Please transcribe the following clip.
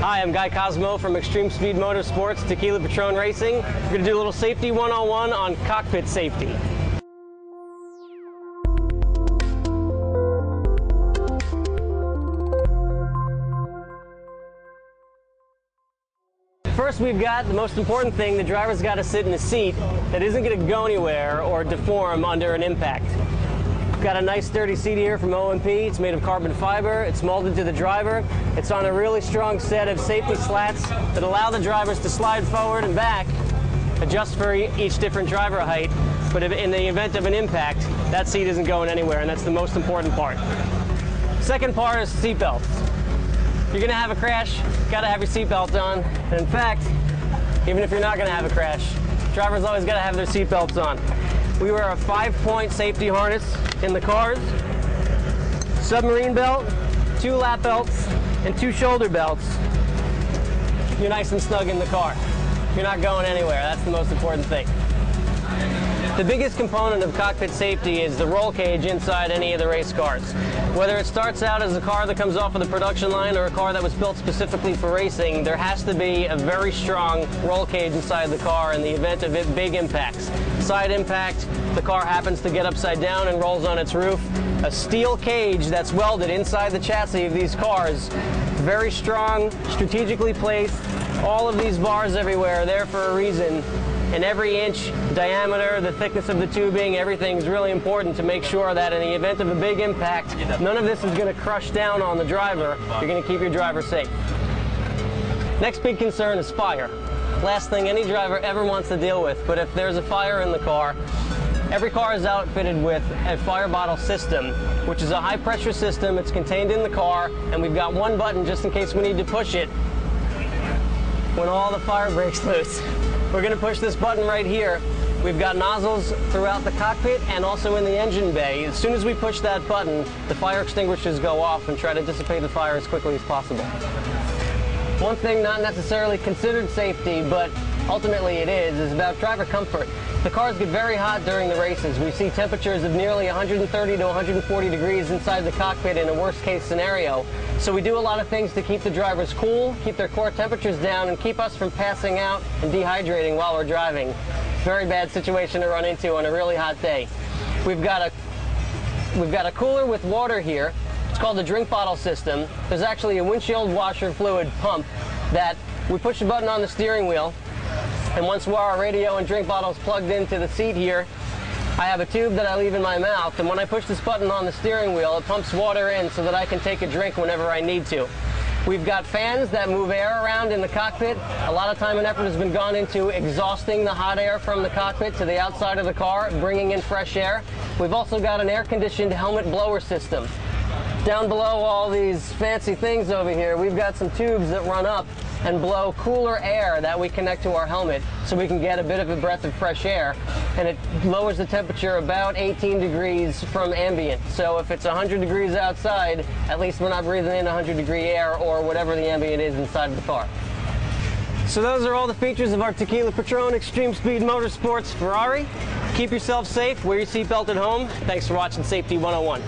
Hi, I'm Guy Cosmo from Extreme Speed Motorsports, Tequila Patron Racing. We're going to do a little safety 101 on cockpit safety. First, we've got the most important thing. The driver's got to sit in a seat that isn't going to go anywhere or deform under an impact. We've got a nice sturdy seat here from OMP. It's made of carbon fiber. It's molded to the driver. It's on a really strong set of safety slats that allow the drivers to slide forward and back, adjust for each different driver height. But in the event of an impact, that seat isn't going anywhere, and that's the most important part. Second part is seat belts. You're going to have a crash, got to have your seatbelt on. And in fact, even if you're not going to have a crash, drivers always got to have their seatbelts on. We wear a 5-point safety harness in the cars, submarine belt, 2 lap belts, and 2 shoulder belts. You're nice and snug in the car. You're not going anywhere. That's the most important thing. The biggest component of cockpit safety is the roll cage inside any of the race cars. Whether it starts out as a car that comes off of the production line or a car that was built specifically for racing, there has to be a very strong roll cage inside the car in the event of big impacts. Side impact, the car happens to get upside down and rolls on its roof. A steel cage that's welded inside the chassis of these cars, very strong, strategically placed. All of these bars everywhere are there for a reason. And every inch diameter, the thickness of the tubing, everything is really important to make sure that in the event of a big impact, none of this is going to crush down on the driver. You're going to keep your driver safe. Next big concern is fire. Last thing any driver ever wants to deal with, but if there's a fire in the car, every car is outfitted with a fire bottle system, which is a high pressure system. It's contained in the car, and we've got one button just in case we need to push it when all the fire breaks loose. We're going to push this button right here. We've got nozzles throughout the cockpit and also in the engine bay. As soon as we push that button, the fire extinguishers go off and try to dissipate the fire as quickly as possible. One thing not necessarily considered safety, but ultimately it is about driver comfort. The cars get very hot during the races. We see temperatures of nearly 130 to 140 degrees inside the cockpit in a worst-case scenario. So we do a lot of things to keep the drivers cool, keep their core temperatures down, and keep us from passing out and dehydrating while we're driving. Very bad situation to run into on a really hot day. We've got a cooler with water here. It's called the drink bottle system. There's actually a windshield washer fluid pump that we push a button on the steering wheel, and once our radio and drink bottles plugged into the seat here, I have a tube that I leave in my mouth, and when I push this button on the steering wheel, it pumps water in so that I can take a drink whenever I need to. We've got fans that move air around in the cockpit. A lot of time and effort has been gone into exhausting the hot air from the cockpit to the outside of the car, bringing in fresh air. We've also got an air-conditioned helmet blower system. Down below all these fancy things over here, we've got some tubes that run up and blow cooler air that we connect to our helmet so we can get a bit of a breath of fresh air. And it lowers the temperature about 18 degrees from ambient. So if it's 100 degrees outside, at least we're not breathing in 100-degree air or whatever the ambient is inside of the car. So those are all the features of our Tequila Patron Extreme Speed Motorsports Ferrari. Keep yourself safe, wear your seatbelt at home. Thanks for watching Safety 101.